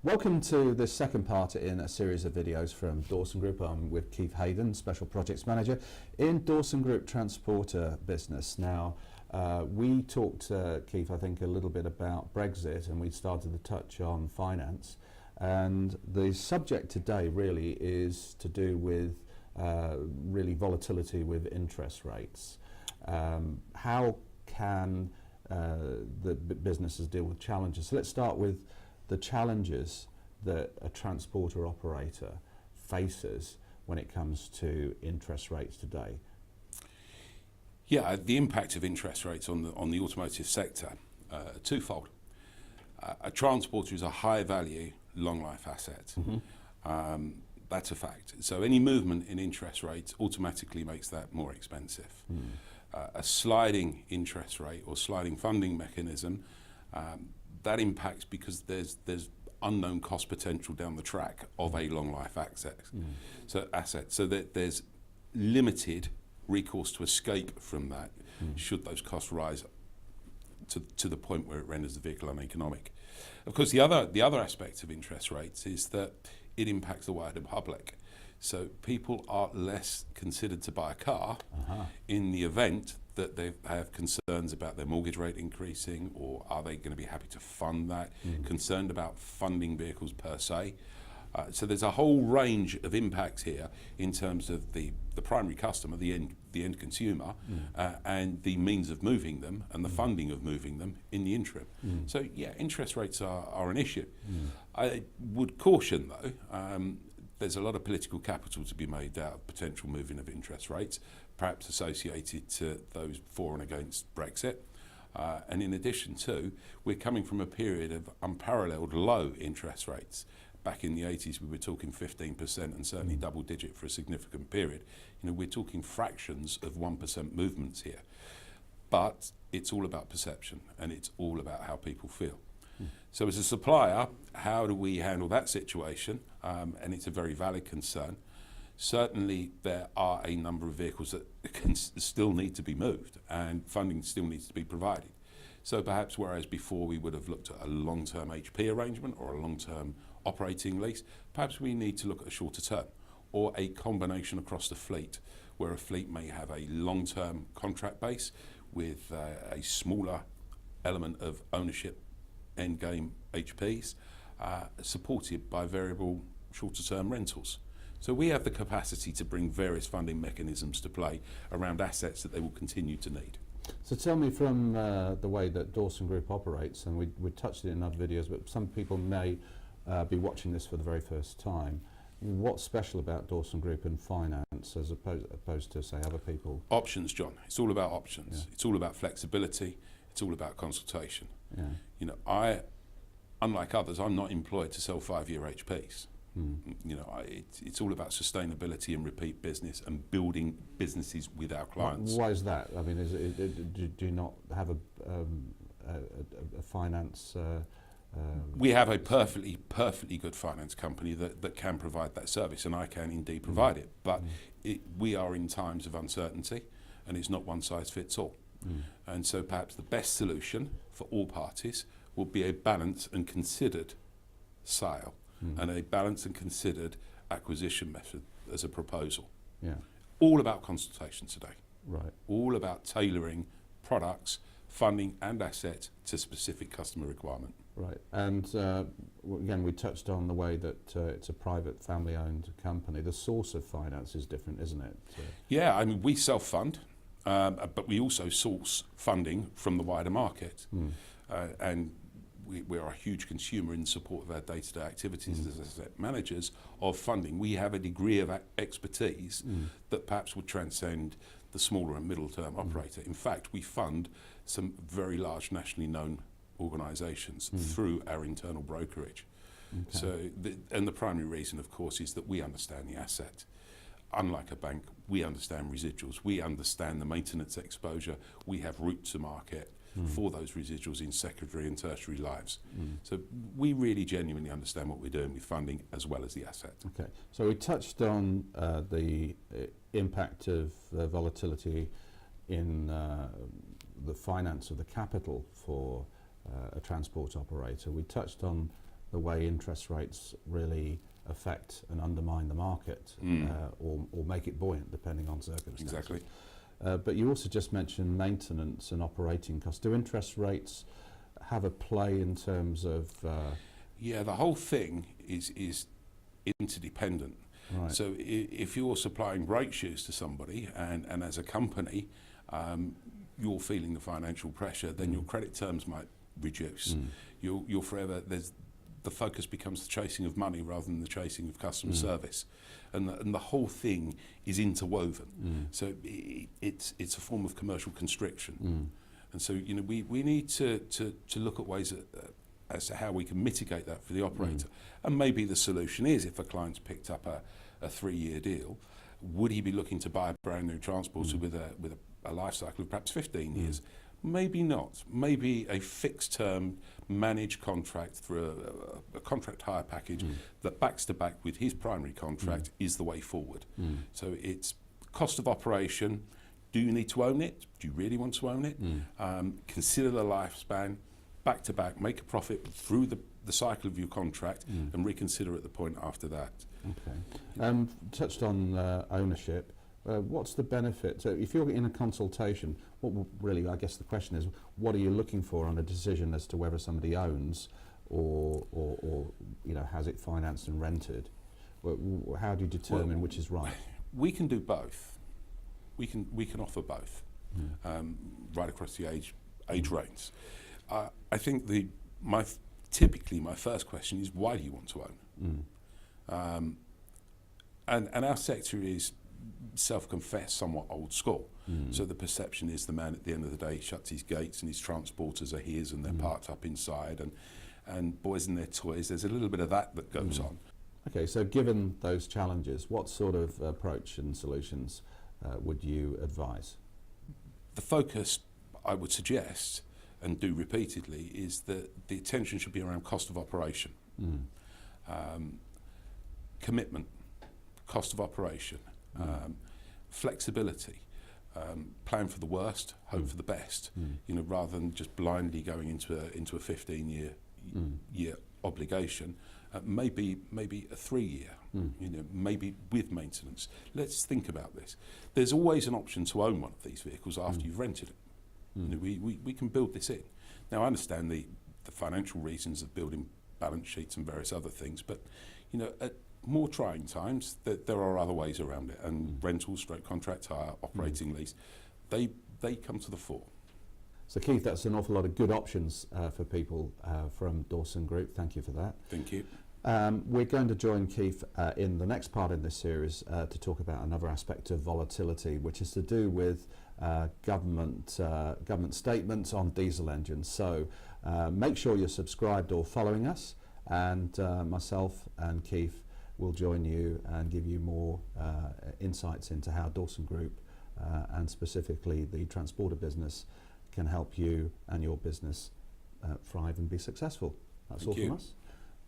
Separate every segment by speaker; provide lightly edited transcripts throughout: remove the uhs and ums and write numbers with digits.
Speaker 1: Welcome to this second part in a series of videos from Dawsongroup. I'm with Keith Heyden, Special Projects Manager in Dawsongroup Transporter business. Now, we talked, Keith, I think a little bit about Brexit, and we started to touch on finance. And the subject today really is to do with really volatility with interest rates. How can the businesses deal with challenges? So let's start with the challenges that a transporter operator faces when it comes to interest rates today.
Speaker 2: Yeah, the impact of interest rates on the automotive sector twofold. A transporter is a high value, long life asset. Mm-hmm. That's a fact. So any movement in interest rates automatically makes that more expensive. Mm. A sliding interest rate or sliding funding mechanism that impacts because there's unknown cost potential down the track of a long life asset. So that there's limited recourse to escape from that should those costs rise to the point where it renders the vehicle uneconomic. Of course, the other aspect of interest rates is that it impacts the wider public. So people are less considered to buy a car in the event that they have concerns about their mortgage rate increasing, or are they going to be happy to fund that, concerned about funding vehicles per se. So there's a whole range of impacts here in terms of the primary customer, the end consumer, and the means of moving them and the funding of moving them in the interim. So yeah, interest rates are an issue. I would caution though, there's a lot of political capital to be made out of potential moving of interest rates, perhaps associated to those for and against Brexit. And in addition to, we're coming from a period of unparalleled low interest rates. Back in the 80s, we were talking 15% and certainly double digit for a significant period. You know, we're talking fractions of 1% movements here. But it's all about perception and it's all about how people feel. So as a supplier, how do we handle that situation? And it's a very valid concern. Certainly there are a number of vehicles that still need to be moved and funding still needs to be provided. So perhaps whereas before we would have looked at a long-term HP arrangement or a long-term operating lease, perhaps we need to look at a shorter term or a combination across the fleet, where a fleet may have a long-term contract base with a smaller element of ownership endgame HPs, supported by variable shorter term rentals. So we have the capacity to bring various funding mechanisms to play around assets that they will continue to need.
Speaker 1: So tell me from the way that Dawsongroup operates, and we touched it in other videos, but some people may be watching this for the very first time. What's special about Dawsongroup and finance as opposed to, say, other people?
Speaker 2: Options, John. It's all about options. Yeah. It's all about flexibility. It's all about consultation. Yeah. You know, unlike others, I'm not employed to sell 5-year HPs. You know, it's all about sustainability and repeat business and building businesses with our clients.
Speaker 1: Why is that? I mean, do you not have a finance?
Speaker 2: We have a perfectly good finance company that can provide that service, and I can indeed provide it. But we are in times of uncertainty, and it's not one size fits all. And so perhaps the best solution for all parties will be a balanced and considered sale and a balanced and considered acquisition method as a proposal. Yeah. All about consultation today.
Speaker 1: Right.
Speaker 2: All about tailoring products, funding and assets to specific customer requirement.
Speaker 1: Right. And again, we touched on the way that it's a private family-owned company. The source of finance is different, isn't it?
Speaker 2: Yeah, I mean, we self-fund. But we also source funding from the wider market. And we are a huge consumer in support of our day-to-day activities as asset managers of funding. We have a degree of expertise that perhaps would transcend the smaller and middle-term operator. In fact, we fund some very large nationally known organisations through our internal brokerage. Okay. So, and the primary reason, of course, is that we understand the asset. Unlike a bank, we understand residuals. We understand the maintenance exposure. We have route to market for those residuals in secondary and tertiary lives. So we really genuinely understand what we're doing with funding as well as the asset.
Speaker 1: Okay, so we touched on the impact of volatility in the finance of the capital for a transport operator. We touched on the way interest rates really affect and undermine the market, or make it buoyant, depending on circumstances.
Speaker 2: Exactly.
Speaker 1: But you also just mentioned maintenance and operating costs. Do interest rates have a play in terms of?
Speaker 2: Yeah, the whole thing is interdependent.
Speaker 1: Right.
Speaker 2: So if you're supplying brake shoes to somebody, and as a company, you're feeling the financial pressure, then your credit terms might reduce. You're forever, the focus becomes the chasing of money rather than the chasing of customer service. And the whole thing is interwoven. So it's a form of commercial constriction. And so, you know, we need to look at ways as to how we can mitigate that for the operator. And maybe the solution is, if a client's picked up a 3-year deal, would he be looking to buy a brand new transporter with a life cycle of perhaps 15 years? Maybe not. Maybe a fixed term managed contract through a contract hire package that backs to back with his primary contract is the way forward. So it's cost of operation. Do you need to own it? Do you really want to own it? Consider the lifespan, back to back, make a profit through the cycle of your contract, and reconsider at the point after that.
Speaker 1: Okay. Touched on ownership. What's the benefit? So if you're in a consultation, really, I guess the question is, what are you looking for on a decision as to whether somebody owns or you know, has it financed and rented? How do you determine which is right?
Speaker 2: We can do both. We can offer both, right across the age range. I think typically my first question is, why do you want to own? And our sector is self-confessed somewhat old school. So the perception is the man at the end of the day shuts his gates and his transporters are his and they're parked up inside, and boys and their toys. There's a little bit of that goes on.
Speaker 1: Okay, so given those challenges, what sort of approach and solutions would you advise?
Speaker 2: The focus, I would suggest, and do repeatedly, is that the attention should be around cost of operation, commitment, cost of operation, flexibility, plan for the worst, hope for the best. You know, rather than just blindly going into a 15-year obligation. Maybe a 3-year. You know, maybe with maintenance. Let's think about this. There's always an option to own one of these vehicles after you've rented it. You know, we can build this in. Now, I understand the financial reasons of building balance sheets and various other things, but you know, at more trying times, there are other ways around it, and rentals, stroke contract hire, operating lease, they come to the fore.
Speaker 1: So Keith, that's an awful lot of good options for people from Dawsongroup. Thank you for that.
Speaker 2: Thank you.
Speaker 1: We're going to join Keith in the next part in this series to talk about another aspect of volatility, which is to do with government statements on diesel engines. So make sure you're subscribed or following us, and myself and Keith will join you and give you more insights into how Dawsongroup and specifically the transporter business can help you and your business thrive and be successful. That's all from us.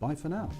Speaker 1: Bye for now.